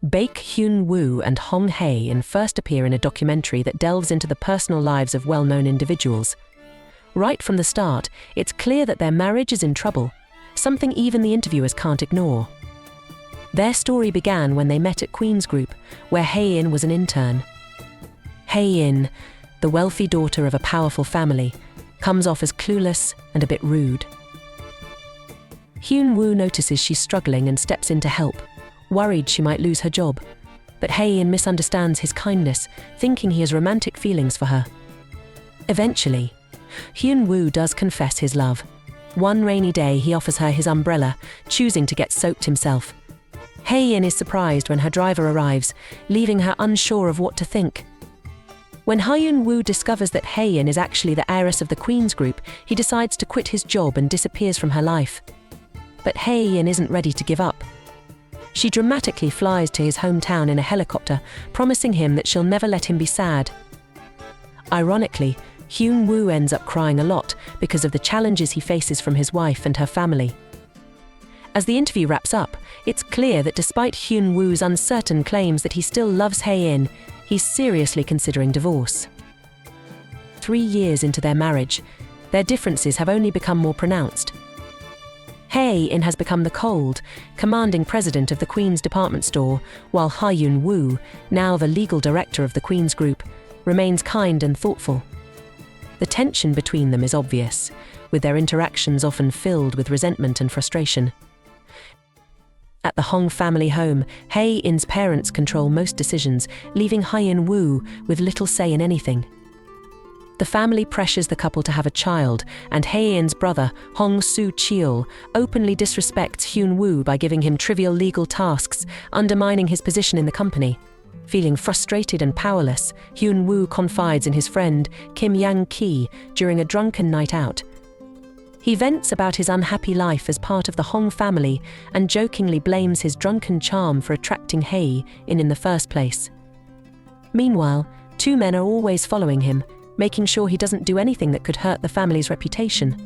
Baek, Hyun-woo and Hae-in first appear in a documentary that delves into the personal lives of well-known individuals. Right from the start, it's clear that their marriage is in trouble, something even the interviewers can't ignore. Their story began when they met at Queen's Group, where Hae-in was an intern. Hae-in, the wealthy daughter of a powerful family, comes off as clueless and a bit rude. Hyun-woo notices she's struggling and steps in to help, worried she might lose her job. But Hae-in misunderstands his kindness, thinking he has romantic feelings for her. Eventually, Hyun-woo does confess his love. One rainy day, he offers her his umbrella, choosing to get soaked himself. Hae-in is surprised when her driver arrives, leaving her unsure of what to think. When Hyun-woo discovers that Hae-in is actually the heiress of the Queen's Group, he decides to quit his job and disappears from her life. But Hae-in isn't ready to give up. She dramatically flies to his hometown in a helicopter, promising him that she'll never let him be sad. Ironically, Hyun-woo ends up crying a lot because of the challenges he faces from his wife and her family. As the interview wraps up, it's clear that despite Hyun-woo's uncertain claims that he still loves Hae-in, he's seriously considering divorce. 3 years into their marriage, their differences have only become more pronounced. Hae-in has become the cold, commanding president of the Queen's department store, while Hyun-woo, now the legal director of the Queen's Group, remains kind and thoughtful. The tension between them is obvious, with their interactions often filled with resentment and frustration. At the Hong family home, Hae-in's parents control most decisions, leaving Hyun-woo with little say in anything. The family pressures the couple to have a child, and Hae-in's brother, Hong Soo-cheol, openly disrespects Hyun-woo by giving him trivial legal tasks, undermining his position in the company. Feeling frustrated and powerless, Hyun-woo confides in his friend, Kim Yang-ki, during a drunken night out. He vents about his unhappy life as part of the Hong family and jokingly blames his drunken charm for attracting Hae-in in the first place. Meanwhile, 2 men are always following him, making sure he doesn't do anything that could hurt the family's reputation.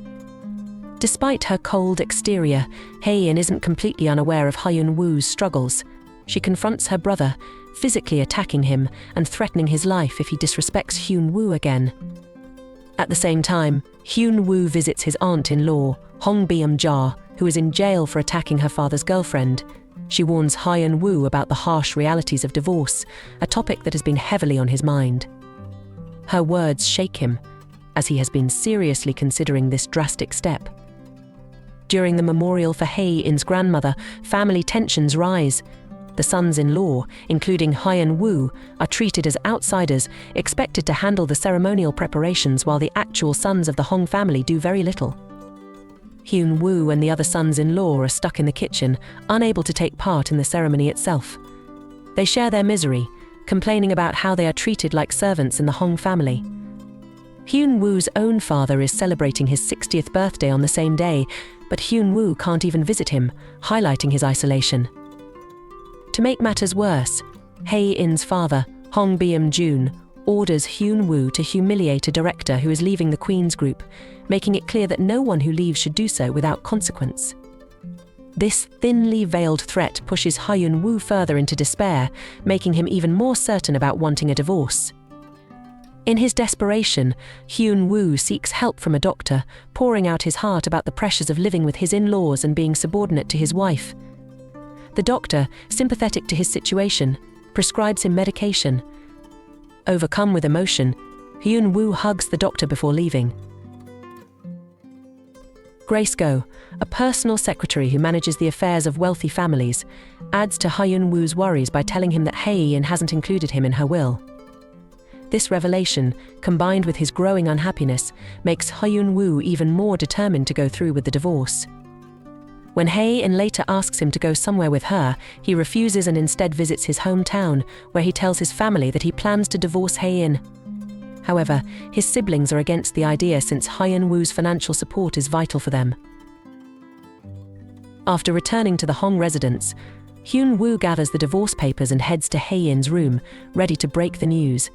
Despite her cold exterior, Hae-in isn't completely unaware of Hyun-woo's struggles. She confronts her brother, physically attacking him and threatening his life if he disrespects Hyun-woo again. At the same time, Hyun-woo visits his aunt-in-law, Hong Byum-ja, who is in jail for attacking her father's girlfriend. She warns Hyun-woo about the harsh realities of divorce, a topic that has been heavily on his mind. Her words shake him, as he has been seriously considering this drastic step. During the memorial for Hae-in's grandmother, family tensions rise. The sons-in-law, including Hyun-woo, are treated as outsiders, expected to handle the ceremonial preparations while the actual sons of the Hong family do very little. Hyun-woo and the other sons-in-law are stuck in the kitchen, unable to take part in the ceremony itself. They share their misery, complaining about how they are treated like servants in the Hong family. Hyun-woo's own father is celebrating his 60th birthday on the same day, but Hyun-woo can't even visit him, highlighting his isolation. To make matters worse, Hae-in's father, Hong Byum-jun, orders Hyun-woo to humiliate a director who is leaving the Queen's Group, making it clear that no one who leaves should do so without consequence. This thinly veiled threat pushes Hyun-woo further into despair, making him even more certain about wanting a divorce. In his desperation, Hyun-woo seeks help from a doctor, pouring out his heart about the pressures of living with his in-laws and being subordinate to his wife. The doctor, sympathetic to his situation, prescribes him medication. Overcome with emotion, Hyun-woo hugs the doctor before leaving. Grace Go, a personal secretary who manages the affairs of wealthy families, adds to Hyun-woo's worries by telling him that Hae-in hasn't included him in her will. This revelation, combined with his growing unhappiness, makes Hyun-woo even more determined to go through with the divorce. When Hae-in later asks him to go somewhere with her, he refuses and instead visits his hometown, where he tells his family that he plans to divorce Hae-in. However, his siblings are against the idea since Hyun-woo's financial support is vital for them. After returning to the Hong residence, Hyun-woo gathers the divorce papers and heads to Hae-in's room, ready to break the news.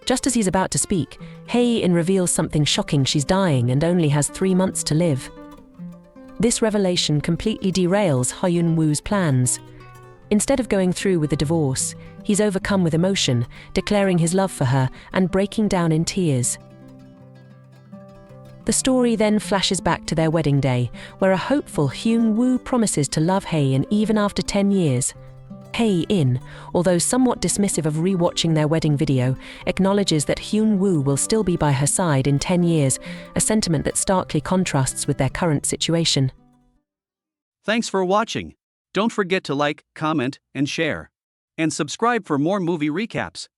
Just as he's about to speak, Hae-in reveals something shocking: she's dying and only has 3 months to live. This revelation completely derails Hyun-woo's plans. Instead of going through with the divorce, he's overcome with emotion, declaring his love for her and breaking down in tears. The story then flashes back to their wedding day, where a hopeful Hyun-woo promises to love Hae-in even after 10 years. Hae-in, although somewhat dismissive of re-watching their wedding video, acknowledges that Hyun-woo will still be by her side in 10 years, a sentiment that starkly contrasts with their current situation. Thanks for watching. Don't forget to like, comment, and share. And subscribe for more movie recaps.